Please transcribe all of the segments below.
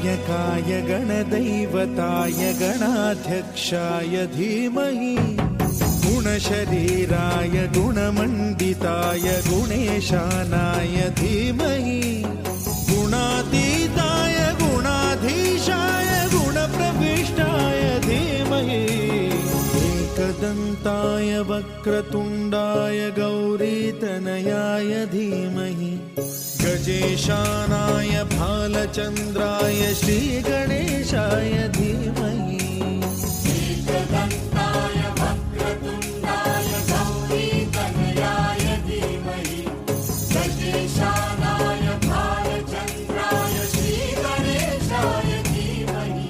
गणनायकाय गणदैवताय गणाध्यक्षाय धीमहि गुणशरीराय गुणमण्डिताय गुणेशानाय धीमहि गुणातीताय गुणाधीशाय गुणप्रविष्टाय धीमहि एकदन्ताय वक्रतुण्डाय गौरीतनयाय धीमहि गजेशानाय भालचन्द्राय श्रीगणेशाय धीमहि एकदन्ताय वक्रतुण्डाय गौरीतनयाय धीमहि गजेशानाय भालचन्द्राय श्रीगणेशाय धीमहि।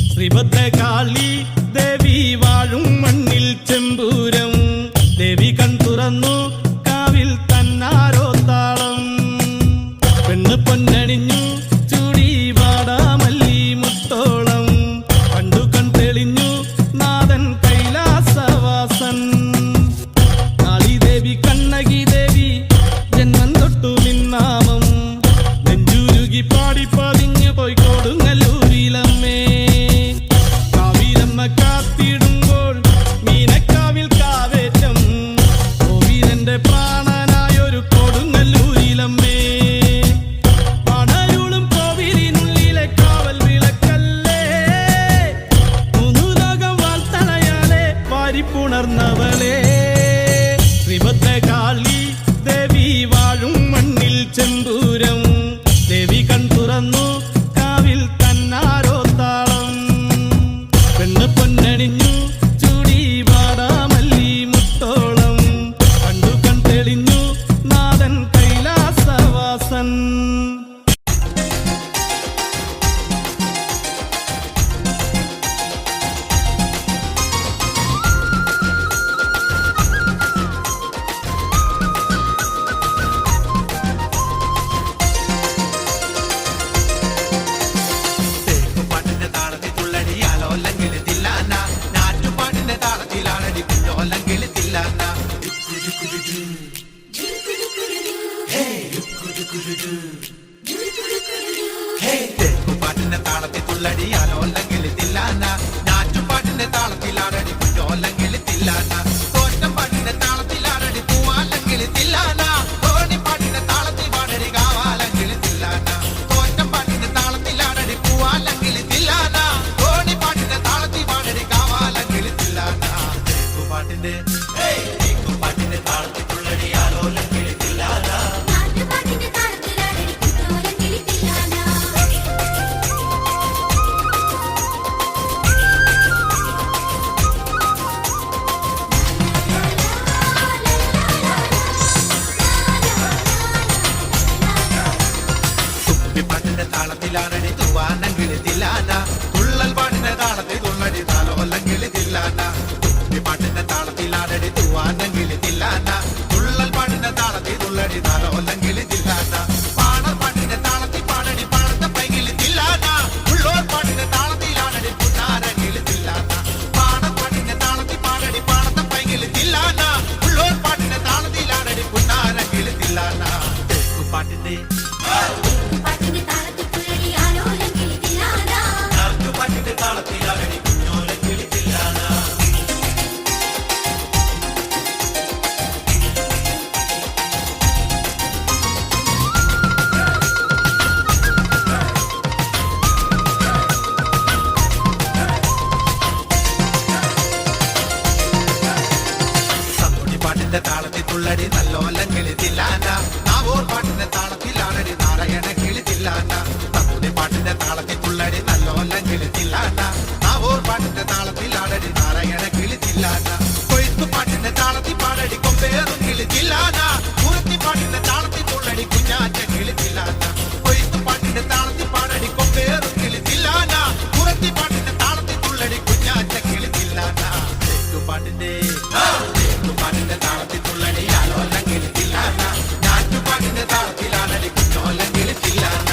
ശ്രീഭദ്രകാളി ദേവി വാഴും മണ്ണിൽ ചെമ്പൂരം ദേവി കൺതുറന്നു കാവിൽ തന്നാരോ താളം പെണ്ണ് പൊന്നണിഞ്ഞു ചൂടി വാടാമല്ലി മുത്തോളം കണ്ടു കൺ തെളിഞ്ഞു നാഥൻ കൈലാസവാസൻ കാളി ദേവി കണ്ണകി ദേവി ജന്മം തൊട്ടു നിന്നാമം നെഞ്ചുരുകി പാടി പതിഞ്ഞു പോയി കൊടുങ്ങല്ലൂരിലമ്മേ കാത്തിടുമ്പോൾ മീനക്കാവിൽ കാവേറ്റം കോവിലന്റെ പ്രാണനായൊരു കൊടുങ്ങല്ലൂരിലമ്മേ പണരുളും കോവിലിനുള്ളിലെ കാവൽ വിളക്കല്ലേ മൂന്നു ലോകം വാൾത്തലയാലെ വാരിപ്പുണർന്നവളെ ശ്രീഭദ്രകാളി ദേവി വാഴും മണ്ണിൽ ചെമ്പൂരം ദേവി കൺ തുറന്നു കാവിൽ തന്നാരോ താളം പെണ്ണ് പൊന്നണിഞ്ഞു ചൂടി വാടാമല്ലി മുത്തോളം കണ്ടു കൺ തെളിഞ്ഞു നാഥൻ കൈലാസവാസൻ പാട്ടിന്റെ താളത്തിൽ തുള്ളടിയാലോ അല്ലെങ്കിൽ തില്ലാന ഞാറ്റുപാട്ടിന്റെ താളത്തിലാടടി കുഞ്ഞോല്ലെങ്കിൽ തില്ലാന തോറ്റം പാട്ടിന്റെ താളത്തിലാടടി പൂവാല്ലെങ്കിൽ തില്ലാന തോണി പാട്ടിന്റെ താളത്തിൽ പാടടി കാവാല്ലെങ്കിൽ തില്ലാന തോറ്റം പാട്ടിന്റെ താളത്തിലാടടി പൂവാല്ലെങ്കിൽ തില്ലാന തോണി പാട്ടിന്റെ താളത്തിൽ പാടടി കാവാല്ലെങ്കിൽ തില്ലാന പാട്ടിന്റെ പാട്ടിന്റെ താളത്തിൽ തുള്ളടിയാലോ അല്ലെങ്കിൽ തില്ലാന പാട്ടിന്റെ താളത്തിലാണടി തൂവാനെങ്കിൽ തില്ലാന തുള്ളൽ പാട്ടിന്റെ താളത്തിൽ തുള്ളടി താലോല്ലെങ്കിൽ തില്ലാന പാട്ടിന്റെ താളത്തിലാണടി തൂവാനെങ്കിൽ തില്ലാന തുള്ളൽ പാട്ടിന്റെ താളത്തിൽ തുള്ളടി താലോല്ലെങ്കിൽ തില്ലാന പാണർ പാട്ടിന്റെ താളത്തിൽ പാടടി പാടത്തെ പൈകിൽ തില്ലാന ഉള്ളോർ പാട്ടിന്റെ താളത്തിലാണടി പുന്നാരെങ്കിൽ തില്ലാന പാണർ പാട്ടിന്റെ താളത്തിൽ പാടടി പാടത്തെ പൈകിൽ തില്ലാന ഉള്ളോർ പാട്ടിന്റെ താളത്തിലാണടി പുന്നാരെങ്കിൽ തില്ലാന പാട്ടിന്റെ താളത്തിലാണടി കുഞ്ഞോലെങ്കിൽ തില്ലാന പാട്ടിന്റെ താളത്തിൽ തുള്ളടി നല്ലോല്ലെങ്കിൽ തില്ലാന നാവൂർ പാട്ടിന്റെ താളത്തിലാണടി നാരായണ കിളി തില്ലാന തത്തുടി പാട്ടിന്റെ താളത്തിൽ തുള്ളടി നല്ലോല്ലെങ്കിൽ തില്ലാന നാവൂർ പാട്ടിന്റെ താളത്തിലാണടി നാരായണ കിളി തില്ലാന കൊയ്ത്തു പാട്ടിന്റെ താളത്തിൽ പാടടി കൊമ്പേറും കിളി തില്ലാന പൂരത്തി പാട്ടിന്റെ താളത്തിൽ തുള്ളടി കുഞ്ഞാറ്റ കിളി തില്ലാന കൊയ്ത്തു പാട്ടിന്റെ താളത്തിൽ പാടടി കൊമ്പേറും കിളി തില്ലാന പൂരത്തി പാട്ടിന്റെ താളത്തിൽ തുള്ളടി കുഞ്ഞാറ്റ കിളി തില്ലാന പാട്ടിന്റെ പാട്ടിന്റെ താളത്തിൽ തുള്ളടിയാലോ അല്ലെങ്കിൽ തില്ലാന ഞാറ്റുപാട്ടിന്റെ താളത്തിലാണടി കുഞ്ഞോല്ലെങ്കിൽ തില്ലാന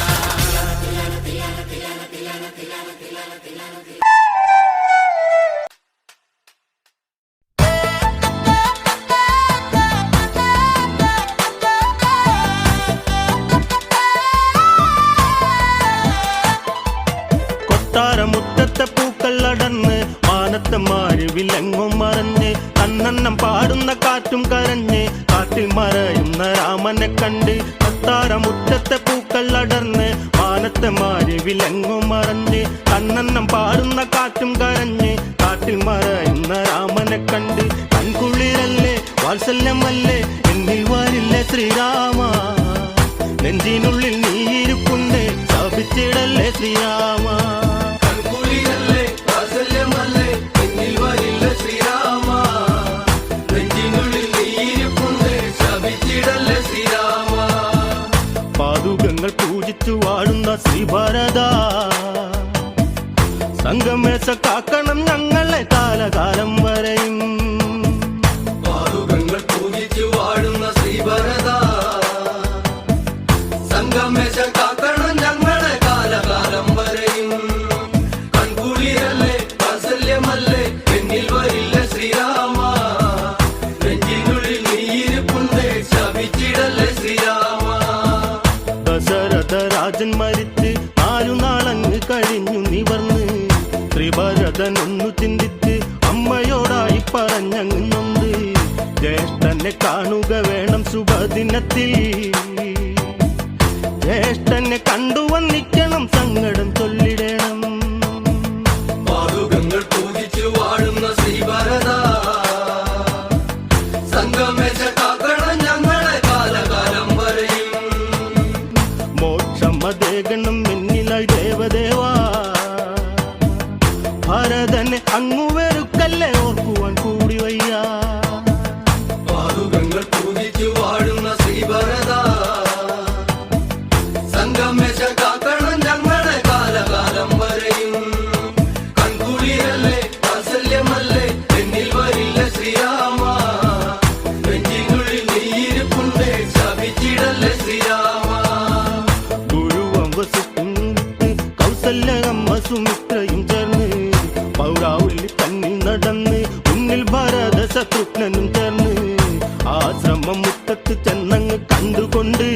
വരവിലെങ്ങും മറഞ്ഞ് കണ്ണന്നം പാടുന്ന കാറ്റും കരഞ്ഞ് കാട്ടിൽ മറയുന്ന രാമനെ കണ്ട് കൊട്ടാരമുറ്റത്തെ പൂക്കൾ അടർന്ന് മാനത്തെ മാരിവിലെങ്ങും മറഞ്ഞ് കണ്ണന്നം പാടുന്ന കാറ്റും കരഞ്ഞ് കാട്ടിൽ മറയുന്ന രാമനെ കണ്ട് കൺകുളിരല്ലേ വാത്സല്യമല്ലേ എന്നിൽ വരില്ലേ ശ്രീരാമ നെഞ്ചിനുള്ളിൽ നീയിരിപ്പുണ്ട് ശപിച്ചിടല്ലേ ശ്രീരാമ കൺകുളിരല്ലേ വാത്സല്യമല്ലേ എന്നിൽ വരില്ല ശ്രീരാമ നെഞ്ചിനുള്ളിൽ നീയിരിപ്പുണ്ട് ശപിച്ചിടല്ലേ ശ്രീരാമ പാതുകങ്ങൾ പൂജിച്ചു വാഴുന്ന ശ്രീഭരത സംഗമേശ കാക്കണം ഞങ്ങളെ കാലകാലം വരെയും പാതുകങ്ങൾ പൂജിച്ചു വാഴുന്ന ശ്രീഭരത സംഗമേശ കാക്കണം ഞങ്ങളെ കാലകാലം വരെയും കൺകുളിരല്ലേ വാത്സല്യമല്ലേ എന്നിൽ വരില്ല ശ്രീരാമ നെഞ്ചിനുള്ളിൽ നീയിരിപ്പുണ്ട് ശപിച്ചിടല്ലേ ശ്രീരാമ ദശരഥ രാജൻ മരിച്ച് 4 നാളങ്ങ് കഴിഞ്ഞു നിവർന്ന് ശ്രീഭരതനൊന്നു ചിന്തിച്ച് അമ്മയോടായി പറഞ്ഞങ്ങുന്നുണ്ട് ജ്യേഷ്ഠനെ കാണുക വേണം ശുഭദിനത്തിൽ ജ്യേഷ്ഠനെ കണ്ടുവന്നിക്കണം സങ്കടം ചൊല്ലിടണം പാതുകങ്ങൾ പൂജിച്ചു വാഴുന്ന ശ്രീഭരത സംഗമേശ കാക്കണം ഞങ്ങളെ കാലകാലം വരെയും മോക്ഷമതേകണം എന്നിലായി ദേവദേവാ ഭരതനെ അങ്ങു വെറുക്കല്ലേ ഓർക്കുവാൻ കൂടി വയ്യ പാതുകങ്ങൾ പൂജിച്ചു വാഴുന്ന ശ്രീഭരത സംഗമേശ കാക്കണം ഞങ്ങളെ കാലകാലം വരെയും കൺകുളിരല്ലേ വാത്സല്യമല്ലേ എന്നിൽ വരില്ല ശ്രീരാമ നെഞ്ചിനുള്ളിൽ നീയിരിപ്പുണ്ട് ശപിച്ചിടല്ലേ ശ്രീരാമ ഗുരുവം വസിക്കുന്നിട്ട് കൗസല്യമ്മ സുമിത്രയും ചേർന്ന് പൗരാവലി തന്നിൽ നടന്ന് മുന്നിൽ ഭരത ശത്രുഘ്നനും ചേർന്ന് ആശ്രമം മുറ്റത്ത് ചെന്നങ്ങ് കണ്ടുകൊണ്ട്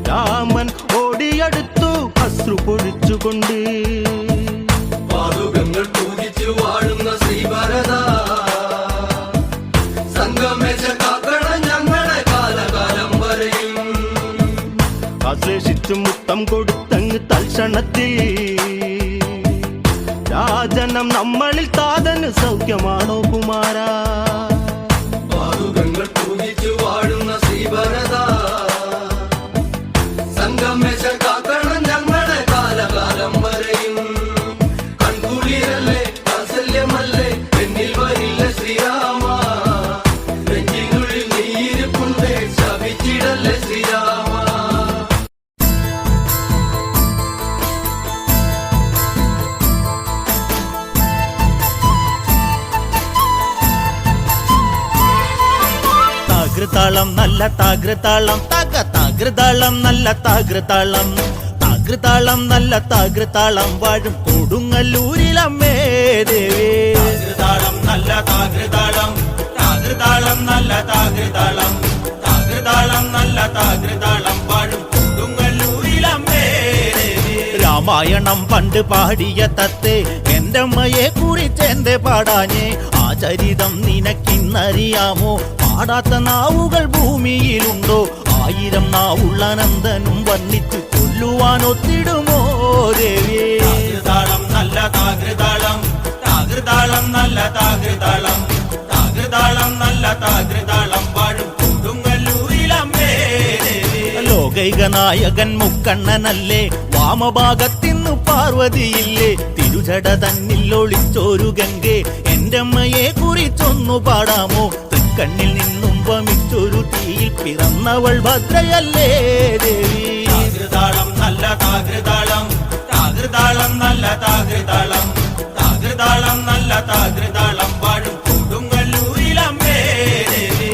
രാമൻ ഓടിയടുത്തു അശ്രു പൊഴിച്ചുകൊണ്ട് പാതുകങ്ങൾ പൂജിച്ചു വാഴുന്ന ശ്രീഭരത സംഗമേശ കാക്കണം ഞങ്ങളെ കാലകാലം വരെയും ആശ്ലേഷിച്ചു മുത്തം കൊടുത്തങ്ങ് തൽക്ഷണത്തിൽ രാജനം നമ്മളിൽ താതന് സൗഖ്യമാണോ കുമാരാ പാതുകങ്ങൾ പൂജിച്ചു വാഴുന്ന ശ്രീഭരത സംഗമേശ കാക്കണം ഞങ്ങളെ കാലകാലം വരെയും കൺകുളിരല്ലേ വാത്സല്യമല്ലേ എന്നിൽ വരില്ല ശ്രീരാമ നെഞ്ചിനുള്ളിൽ നീയിരിപ്പുണ്ട് ശപിച്ചിടല്ലേ ശ്രീരാമ താകൃതാളം നല്ല താകൃതാളം താകൃതാളം നല്ല താകൃതാളം താകൃതാളം നല്ല താകൃതാളം വാഴും കൊടുങ്ങല്ലൂരിലമ്മേ ദേവി താകൃതാളം നല്ല താകൃതാളം താകൃതാളം നല്ല താകൃതാളം താകൃതാളം നല്ല താകൃതാളം വാഴും കൊടുങ്ങല്ലൂരിലമ്മേ ദേവി രാമായണം പണ്ട് പാടിയ തത്തേ എന്റെ അമ്മയെ കുറിച്ച് എന്റെ പാടാഞ്ഞേ ആ ചരിതം നിനക്കിന്നറിയാമോ പാടാത്ത നാവുകൾ ഭൂമിയിലുണ്ടോ 1000 നാവുള്ള നന്ദനും വർണ്ണിച്ചു ചൊല്ലുവാൻ ഒത്തിടുമോ ദേവിയേ താകൃതാളം നല്ല താകൃതാളം താകൃതാളം നല്ല താകൃതാളം താകൃതാളം നല്ല താകൃതാളം വാഴും കൊടുങ്ങല്ലൂരിലമ്മേ ദേവി ലോകൈക നായകൻ മുക്കണ്ണനല്ലേ വാമഭാഗത്തിന്നു പാർവതിയില്ലേ തിരുജട തന്നിൽ ഒളിച്ചോരു ഗംഗെ എന്റെ അമ്മയെ കുറിച്ചൊന്നു പാടാമോ തൃക്കണ്ണിൽ നിന്നും വമിച്ചൊരു തീയിൽ പിറന്നവൾ ഭദ്രയല്ലേ ദേവി താകൃതാളം നല്ല താകൃതാളം താകൃതാളം നല്ല താകൃതാളം താകൃതാളം നല്ല താകൃതാളം വാഴും കൊടുങ്ങല്ലൂരിലമ്മേ ദേവി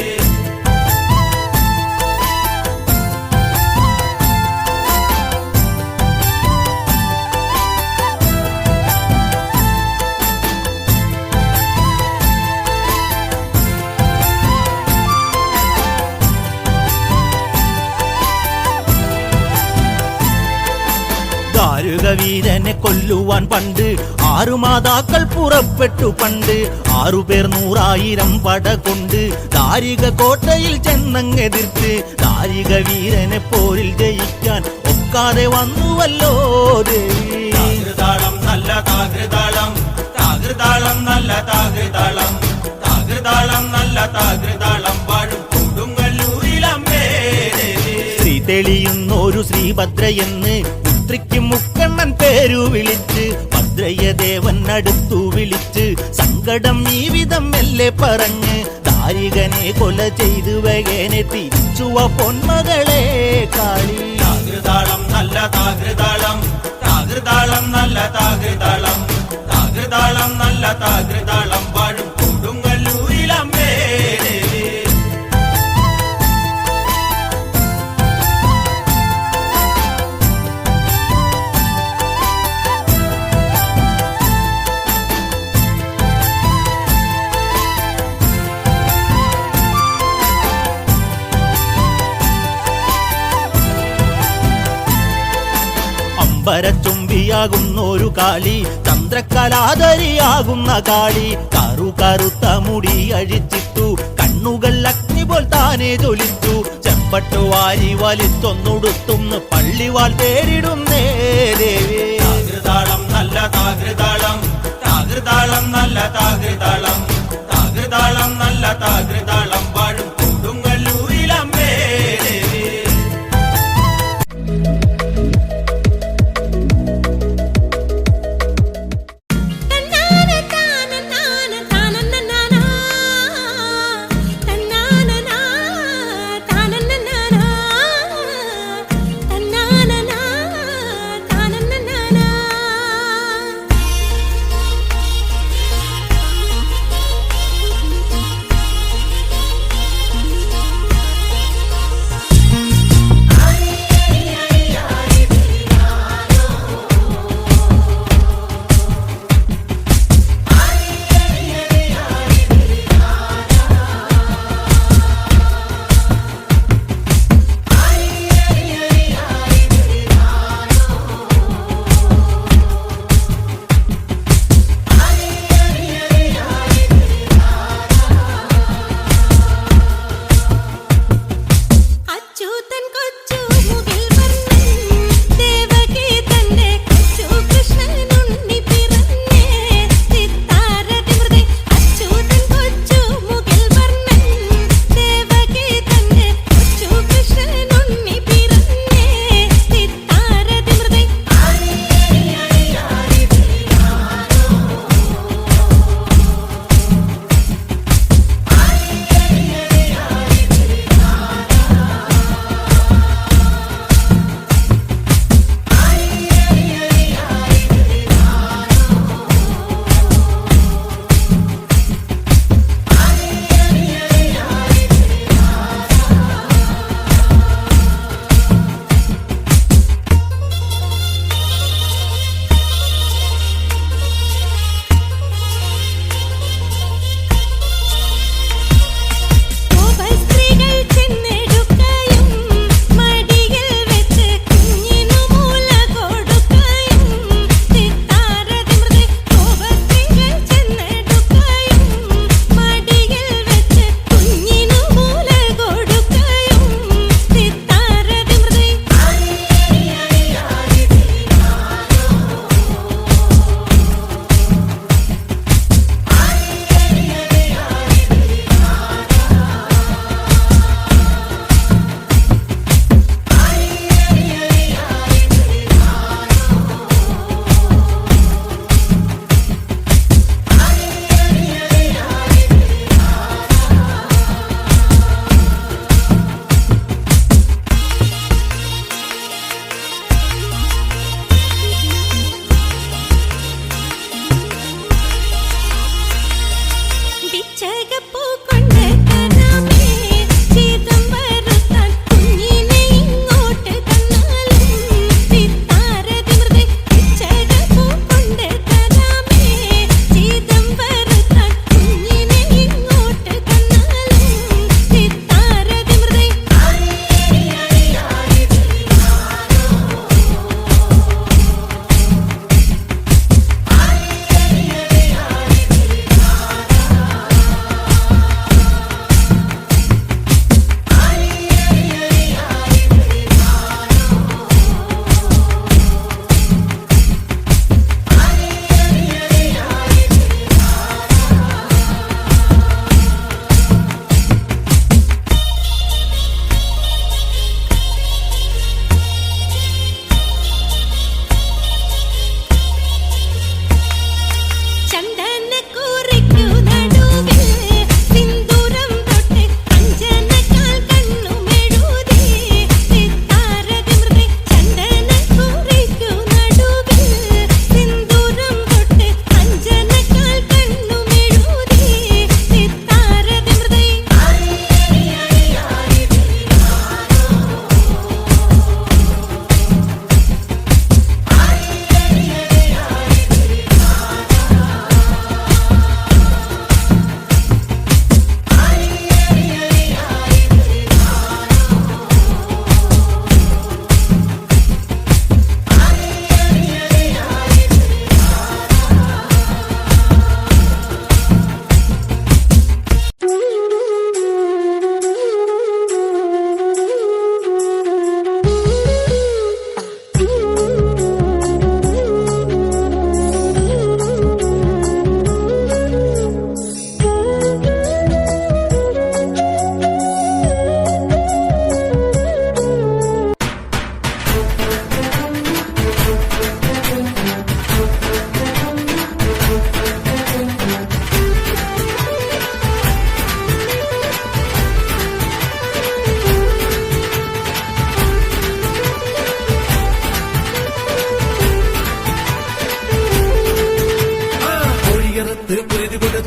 ദാരുക വീരനെ കൊല്ലുവാൻ പണ്ട് 6 മാതാക്കൾ പുറപ്പെട്ടു പണ്ട് 6 പേർ 100,000 പട കൊണ്ട് ദാരിക കോട്ടയിൽ ചെന്നങ്ങെതിർത്ത് ദാരിക വീരനെ പോരിൽ ജയിക്കാൻ ഒക്കാതെ വന്നുവല്ലോ ദേവി. താകൃതാളം നല്ല താകൃതാളം, താകൃതാളം നല്ല താകൃതാളം, താകൃതാളം നല്ല താകൃതാളം വാഴും കൊടുങ്ങല്ലൂരിലമ്മേ ദേവി. ശ്രീ തെളിയുന്നൊരു ശ്രീഭദ്രയെന്ന് പുത്രിക്ക് മുക്കണ്ണൻ പേരു വിളിച്ച് ഭദ്രയ ദേവൻ അടുത്തു വിളിച്ച് സങ്കടം ഈ വിധം മെല്ലെ പറഞ്ഞ് ദാരികനെ കൊല ചെയ്തു വകേനെ തിരിച്ചുവ പൊന്മകളെ കാളി. താകൃതാളം നല്ല താകൃതാളം, താകൃതാളം നല്ല താകൃതാളം, താകൃതാളം നല്ല താകൃതാളം വാഴും കൊടുങ്ങല്ലൂരിലമ്മേ ദേവി. ചുംബിയാകുന്നൊരു കാളി, ചന്ദ്രകലാധരിയാകുന്ന കാളി, കറുത്ത മുടി അഴിച്ചിട്ടു കണ്ണുകൾ അഗ്നി പോൽ താനെ ജ്വലിച്ചു ചെമ്പട്ടു വാരി വലിച്ചൊന്നുടുത്തുന്ന് പള്ളിവാൾ തേടിടുന്നേ ദേവി. താകൃതാളം നല്ല താകൃതാളം, താകൃതാളം നല്ല താകൃതാളം, താകൃതാളം നല്ല താകൃതാളം വാഴും കൊടുങ്ങല്ലൂരിലമ്മേ ദേവി.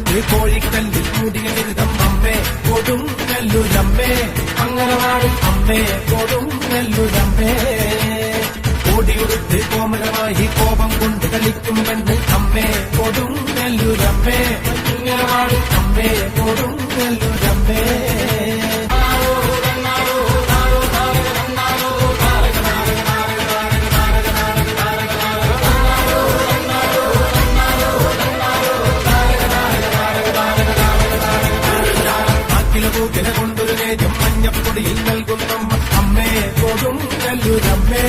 കൊടുത്ത് കോഴിക്കല്ലിൽ മൂടിയ ബിരുദം അമ്മേ കൊടുങ്ങല്ലൂരമ്മേ അംഗനവാടി അമ്മേ കൊടുങ്ങല്ലൂരമ്മേ ഓടിയുടുത്ത് കോമലമായി കോപം കൊണ്ട് കളിക്കും പെണ്ണ് അമ്മേ കൊടുങ്ങല്ലൂരമ്മേ അംഗനവാടി അമ്മേ കൊടുങ്ങല്ലൂരമ്മേ പൂക്കില കൊണ്ടൊരു നേരം മഞ്ഞപ്പൊടിയിൽ നൽകുന്നമ്മ അമ്മേ കൊടുങ്ങല്ലൂരമ്മേ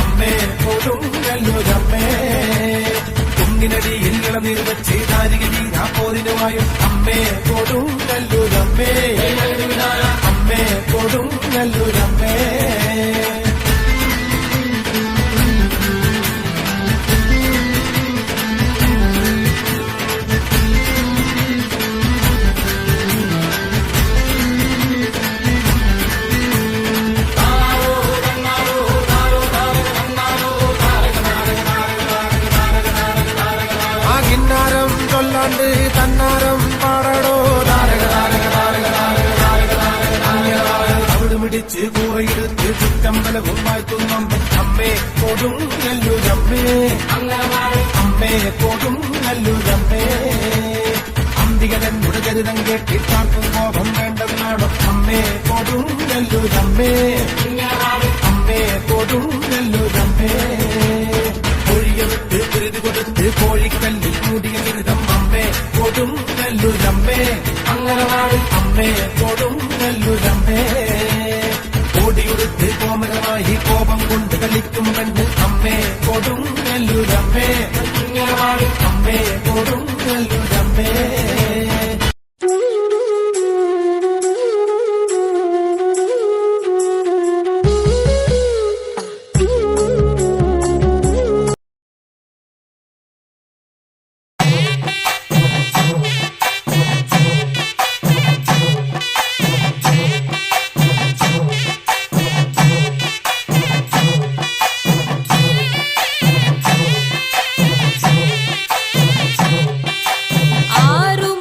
അമ്മേ കൊടുങ്ങല്ലൂരമ്മേ കുന്നിനടിയിൽ ഇളനീർ വെച്ച് ദാരികീരാ പോരിനുമായും അമ്മേ കൊടുങ്ങല്ലൂരമ്മേ അമ്മേ കൊടുങ്ങല്ലൂരമ്മേ ചൊല്ലാണ്ട് തന്നാരം പാടടോ അവിടെ മിടിച്ച് കൂറയെടുത്ത് ചുറ്റമ്പലവും വാഴ്ത്തുന്നം അമ്മേ കൊടുങ്ങല്ലൂരമ്മേ അമ്മേ കൊടുങ്ങല്ലൂരമ്മേ അന്തികനെന്നുടെ ചരിതം കേട്ടിട്ടാർക്കും കോപം വേണ്ടെന്നാണോ അമ്മേ കൊടുങ്ങല്ലൂരമ്മേ അമ്മേ കൊടുങ്ങല്ലൂരമ്മേ ഒഴിയെടുത്ത് കുരുതി കൊടുത്ത് കോഴിക്കല്ലിൽ മൂടിയ ബിരുദം അമ്മേ കൊടുങ്ങല്ലൂരമ്മേ അംഗനവാടി അമ്മേ കൊടുങ്ങല്ലൂരമ്മേ ഓടിയുടുത്ത് കോമലമായി കോപം കൊണ്ട് കളിക്കും പെണ്ണ് അമ്മേ കൊടുങ്ങല്ലൂരമ്മേ അംഗനവാടി അമ്മേ കൊടുങ്ങല്ലൂരമ്മേ ആരും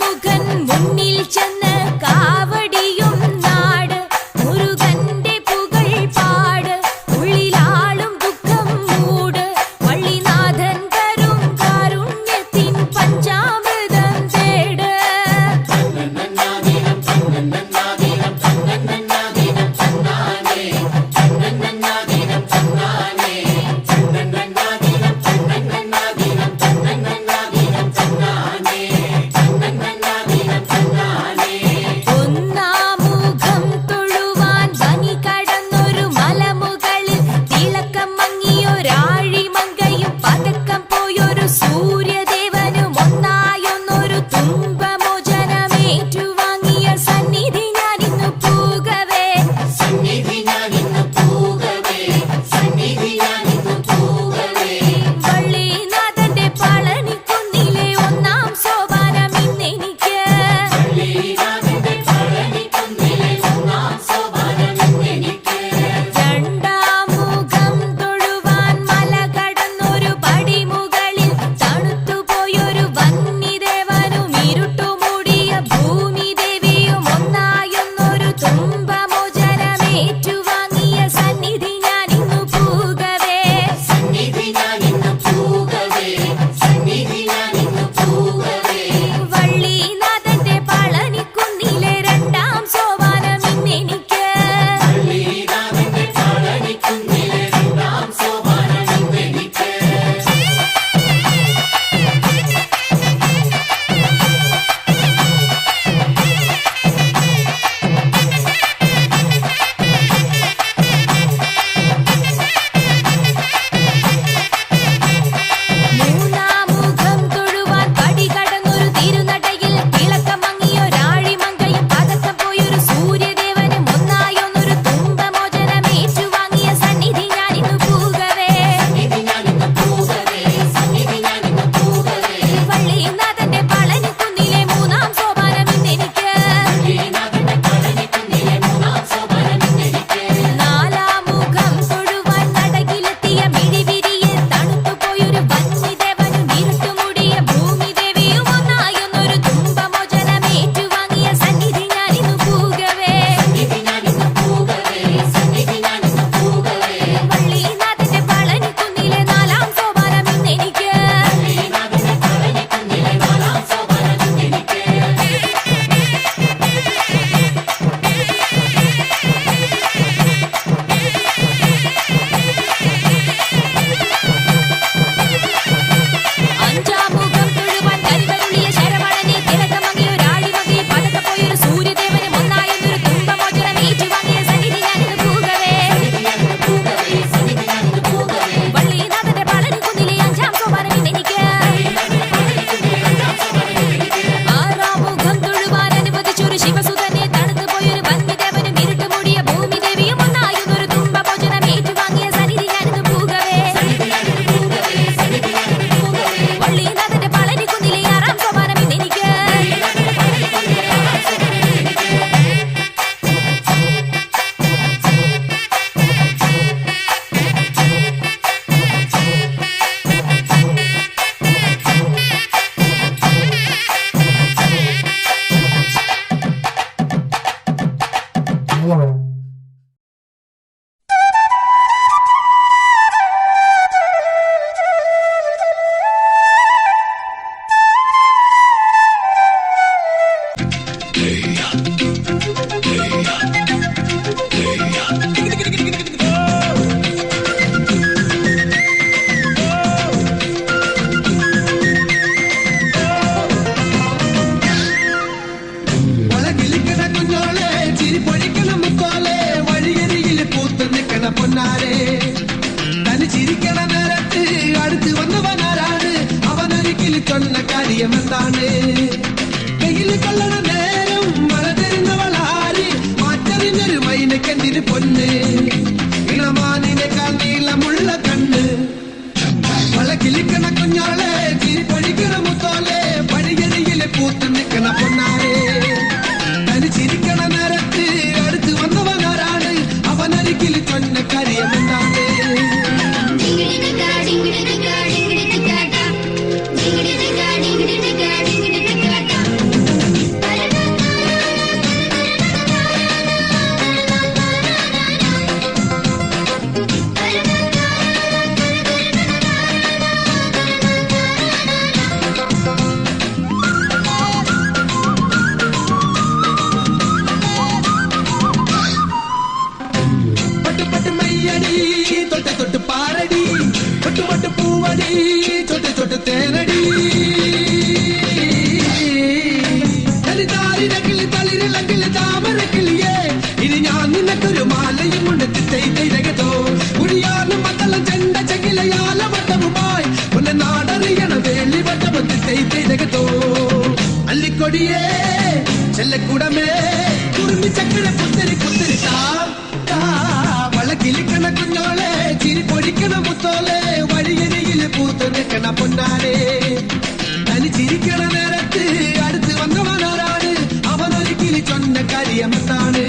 കൊടിയേ ചെല്ലക്കൂടമേ കുറുമ്പി ചക്കര പുത്തരി പുത്തരി വളക്കിലിക്കണ കുഞ്ഞോളെ ചിരി പൊടിക്കണ മുത്തോളെ വഴിയരികില് പൂത്ത് നിൽക്കണ പൊന്നാരെ തനി ചിരിക്കണ നേരത്ത് അടുത്ത് വന്നവനാരാണ് അവനൊരിക്കലും ചൊന്ന കാര്യമെന്താണ്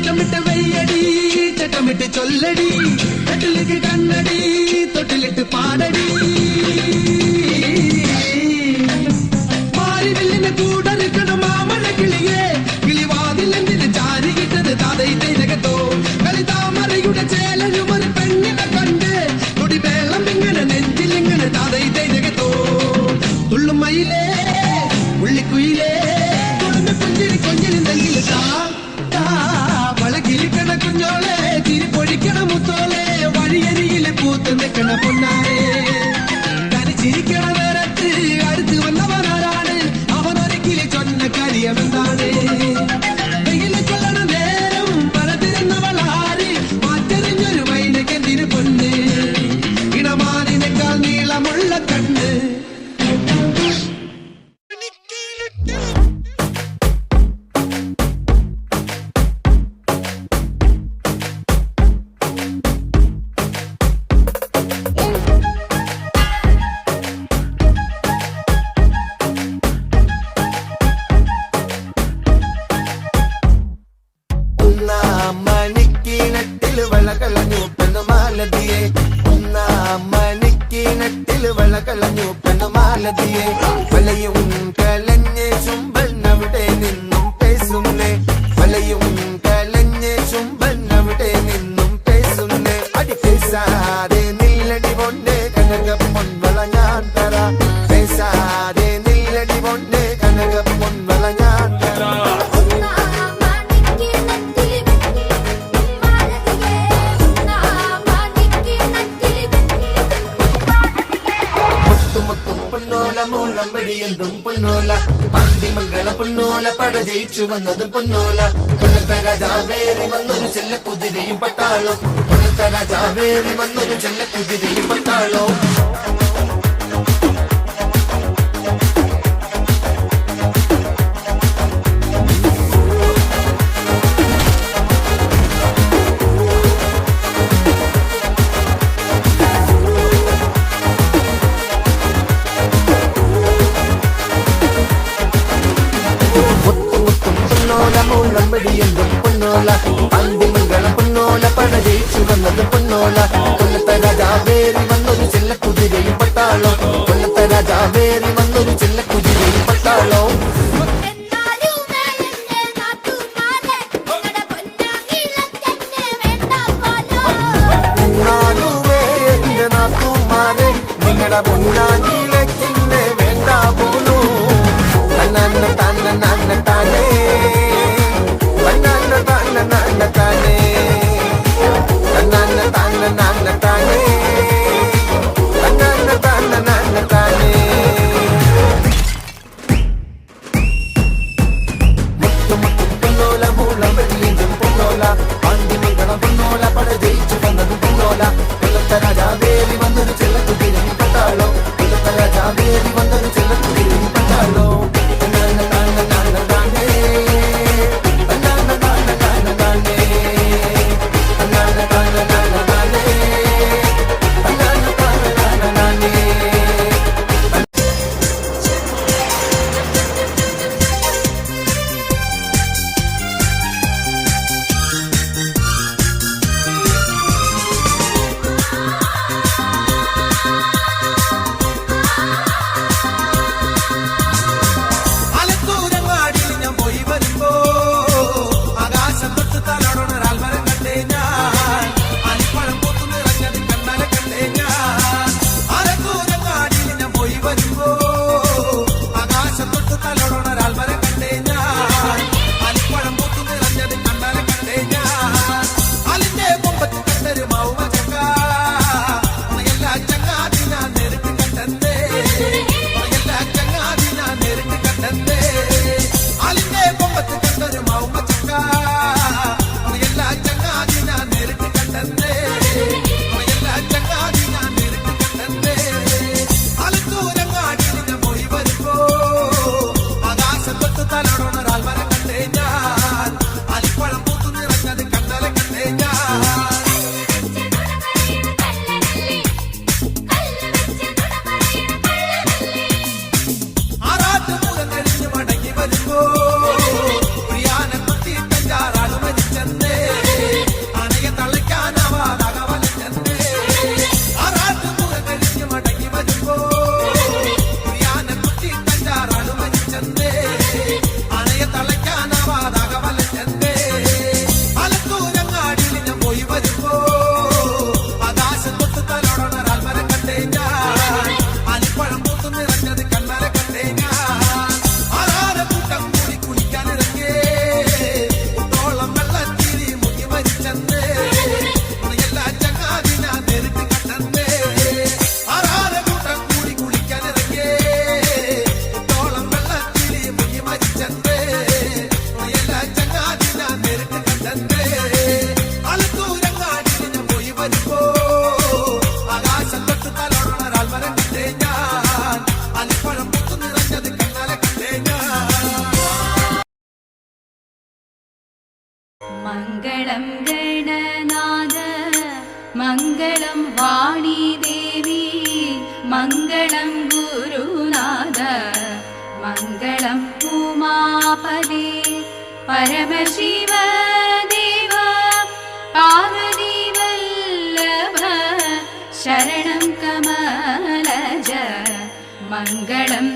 ചട്ടമിട്ട് വെയ്യടി ചട്ടമിട്ട് ചൊല്ലടി കട്ടിലേക്ക് കണ്ണടി തൊട്ടിലിട്ട് പാടടി മാറിവില്ലിന് കൂടറുക്കണം മാമഴ കിളിയെ കിളിവാതിൽ എന്തിന് ചാരി കിട്ടത് താതയിട്ടകത്തോ കളിതാമരയുടെ ചേലനും ഒരു പെണ്ണിനെ കണ്ട് കൊടിവേളം ഇങ്ങനെ നെഞ്ചിലിങ്ങനെ താതയിട്ടകത്തോ തുള്ളുമയിലേ ഉള്ളിക്കുയിലേ കുടുംബ പുഞ്ചിരി കൊഞ്ചിരി നെല്ലിൽ വളകിലിക്കണ കുഞ്ഞോളെ തിരി പൊടിക്കണ മുത്തോളെ വഴിയരിയിലെ പൂത്ത് നിൽക്കണ പൊന്നാരെ തനിച്ചിരിക്കണ നേരത്ത് അടുത്ത് വന്നവനാരാണ് അവനൊരിക്കലും ചൊന്ന കാര്യമെന്താണ് വെയില് കൊള്ളണ നേരം പലതിരുന്നവളാര് മാറ്ററിഞ്ഞൊരു വൈനക്കെന്തിന് പൊന്ന് ഇടമാനിനേക്കാൾ നീളമുള്ള കണ്ണ് മണിക്കിനട്ടില് വളകളഞ്ഞു പെണ്ണുമാലതിയെ മണിക്കിനട്ടില് വളകളഞ്ഞു പെണ്ണുമാലതിയെ വലയും കലഞ്ഞ് ചുംബനവിടെ നിന്നും പേസുന്നേ വലയും കലഞ്ഞ് ചുംബനവിടെ നിന്നും പേസുന്നേ അടി പേസാതെ നില്ലടി പൊന്നെ കനക പൊൻവള ഞാൻ തറ പേസാതെ നില്ലടി പൊന്നെ കനക പൊൻവള ഞാൻ തറ മൂലമ്പടിയെന്തും പൊന്നോല പാണ്ടിമംഗള പൊന്നോല പട ജയിച്ചു വന്നതും പൊന്നോല കൊല്ലത്ത രാജാവേറി വന്നൊരു ചെല്ല കുതിരയും പട്ടാളോ കൊല്ലത്ത രാജാവേറി വന്നൊരു ചെല്ല കുതിരയും പട്ടാളോ മൂലമ്പടിയെന്തും പൊന്നോല പാണ്ടിമംഗള പൊന്നോല പട ജയിച്ചു വന്നത് പൊന്നോല കൊല്ലത്ത രാജാവേറി വന്നൊരു ചെല്ല കുതിരയും പട്ടാളോ കൊല്ലത്ത രാജാവേറി വന്നൊരു ചെല്ല കുതിരയും പട്ടാളോ നിങ്ങളുടെ പൊന്നാങ്കിലെന്നെ വേണ്ട പോലൂ തന്നെ തന്നെ തന്നെ താനേ തന്നെ തന്നെ തന്നെ താനേ തന്നെ തന്നെ തന്നെ താനേ തന്നെ തന്നെ തന്നെ താനേ പൊന്നോല മൂലമ്പടിയെന്തും പൊന്നോല പാണ്ടിമംഗളം പൊന്നോല പട ജയിച്ചു വന്നതും പൊന്നോല കൊല്ലത്ത രാജാവേറി വന്നൊരു ചെല്ല കുതിരയും പട്ടാളോ കൊല്ലത്ത രാജാവേറി വന്നൊരു ചെല്ല കുതിരയും പട്ടാളോ തന്നെ തന്നെ തന്നെ താനേ തന്നെ തന്നെ തന്നെ താനേ മംഗളം ഗണനാഥ മംഗളം വാണി ദേവി മംഗളം ഗുരുനാഥ മംഗളം ഉമാപദേ പരമശിവ ദേവ പാർവതി വല്ലഭ ശരണം കമലജ മംഗളം